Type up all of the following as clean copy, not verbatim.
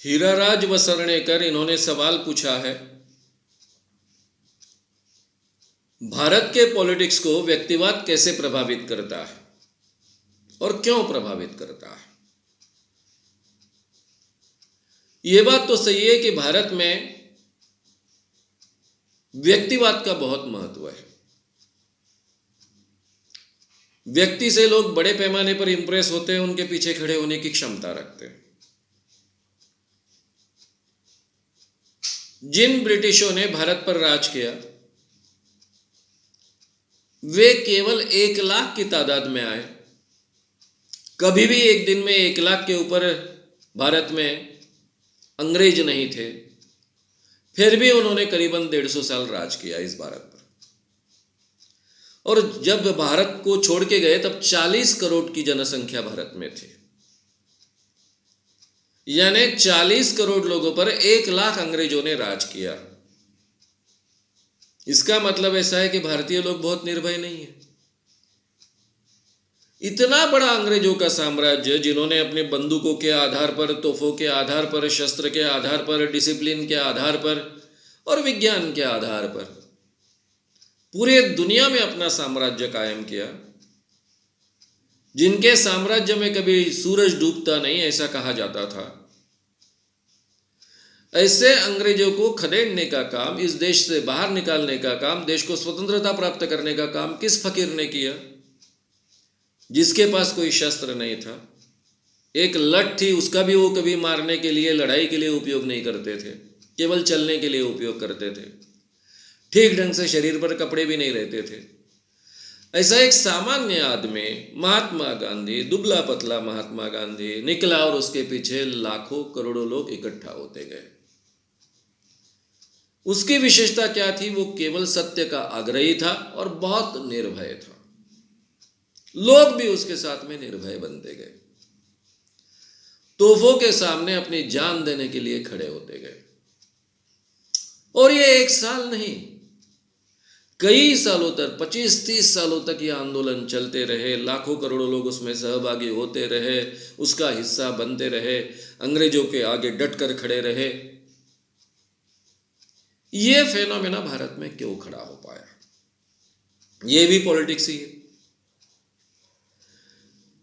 हीराराज वसरणेकर इन्होंने सवाल पूछा है, भारत के पॉलिटिक्स को व्यक्तिवाद कैसे प्रभावित करता है और क्यों प्रभावित करता है। यह बात तो सही है कि भारत में व्यक्तिवाद का बहुत महत्व है। व्यक्ति से लोग बड़े पैमाने पर इंप्रेस होते हैं, उनके पीछे खड़े होने की क्षमता रखते हैं। जिन ब्रिटिशों ने भारत पर राज किया वे केवल 1 लाख की तादाद में आए। कभी भी एक दिन में 1 लाख के ऊपर भारत में अंग्रेज नहीं थे, फिर भी उन्होंने करीबन 150 साल राज किया इस भारत पर। और जब भारत को छोड़ के गए तब 40 करोड़ की जनसंख्या भारत में थी, यानी 40 करोड़ लोगों पर 1 लाख अंग्रेजों ने राज किया। इसका मतलब ऐसा है कि भारतीय लोग बहुत निर्भय नहीं है। इतना बड़ा अंग्रेजों का साम्राज्य, जिन्होंने अपने बंदूकों के आधार पर, तोपों के आधार पर, शस्त्र के आधार पर, डिसिप्लिन के आधार पर और विज्ञान के आधार पर पूरे दुनिया में अपना साम्राज्य कायम किया, जिनके साम्राज्य में कभी सूरज डूबता नहीं ऐसा कहा जाता था, ऐसे अंग्रेजों को खदेड़ने का काम, इस देश से बाहर निकालने का काम, देश को स्वतंत्रता प्राप्त करने का काम किस फकीर ने किया, जिसके पास कोई शस्त्र नहीं था। एक लठ थी, उसका भी वो कभी मारने के लिए, लड़ाई के लिए उपयोग नहीं करते थे, केवल चलने के लिए उपयोग करते थे। ठीक ढंग से शरीर पर कपड़े भी नहीं रहते थे। ऐसा एक सामान्य आदमी, महात्मा गांधी, दुबला पतला महात्मा गांधी निकला और उसके पीछे लाखों करोड़ों लोग इकट्ठा होते गए। उसकी विशेषता क्या थी? वो केवल सत्य का आग्रही था और बहुत निर्भय था। लोग भी उसके साथ में निर्भय बनते गए, तोहफों के सामने अपनी जान देने के लिए खड़े होते गए। और ये 1 साल नहीं, कई सालों तक, 25-30 सालों तक ये आंदोलन चलते रहे। लाखों करोड़ों लोग उसमें सहभागी होते रहे, उसका हिस्सा बनते रहे, अंग्रेजों के आगे डटकर खड़े रहे। ये फेनोमेना भारत में क्यों खड़ा हो पाया? ये भी पॉलिटिक्स ही है।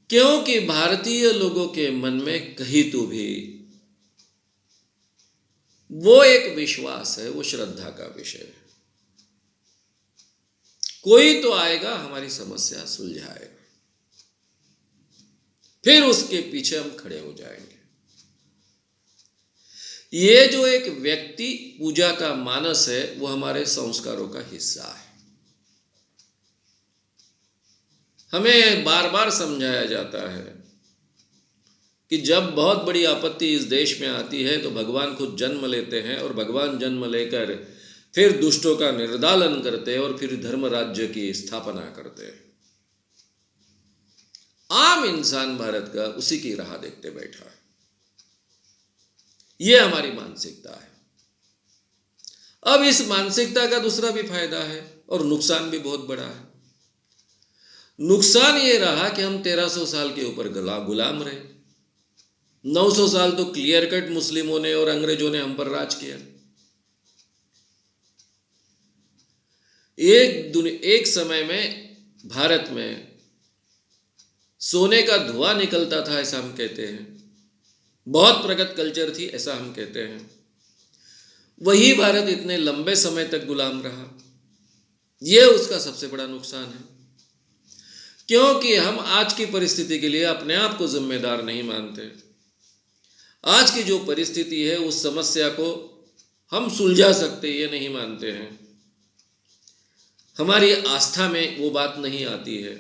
क्योंकि भारतीय लोगों के मन में कहीं तो भी वो एक विश्वास है, वो श्रद्धा का विषय है। कोई तो आएगा, हमारी समस्या सुलझाएगा, फिर उसके पीछे हम खड़े हो जाएंगे। ये जो एक व्यक्ति पूजा का मानस है, वो हमारे संस्कारों का हिस्सा है। हमें बार बार समझाया जाता है कि जब बहुत बड़ी आपत्ति इस देश में आती है तो भगवान खुद जन्म लेते हैं, और भगवान जन्म लेकर फिर दुष्टों का निर्दालन करते हैं और फिर धर्म राज्य की स्थापना करते हैं। आम इंसान भारत का उसी की राह देखते बैठा है। यह हमारी मानसिकता है। अब इस मानसिकता का दूसरा भी फायदा है और नुकसान भी बहुत बड़ा है। नुकसान ये रहा कि हम 1300 साल के ऊपर गुलाम रहे। 900 साल तो क्लियर कट मुस्लिमों ने और अंग्रेजों ने हम पर राज किया। एक समय में भारत में सोने का धुआं निकलता था, ऐसा हम कहते हैं। बहुत प्रगत कल्चर थी, ऐसा हम कहते हैं। वही भारत इतने लंबे समय तक गुलाम रहा। यह उसका सबसे बड़ा नुकसान है, क्योंकि हम आज की परिस्थिति के लिए अपने आप को जिम्मेदार नहीं मानते। आज की जो परिस्थिति है, उस समस्या को हम सुलझा सकते, ये नहीं मानते हैं। हमारी आस्था में वो बात नहीं आती है,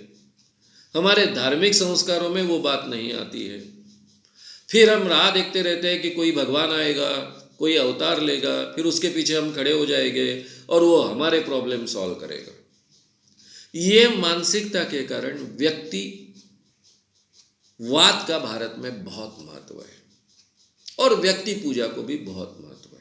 हमारे धार्मिक संस्कारों में वो बात नहीं आती है। फिर हम राह देखते रहते हैं कि कोई भगवान आएगा, कोई अवतार लेगा, फिर उसके पीछे हम खड़े हो जाएंगे और वो हमारे प्रॉब्लम सॉल्व करेगा। ये मानसिकता के कारण व्यक्तिवाद का भारत में बहुत महत्व है और व्यक्ति पूजा को भी बहुत महत्व है।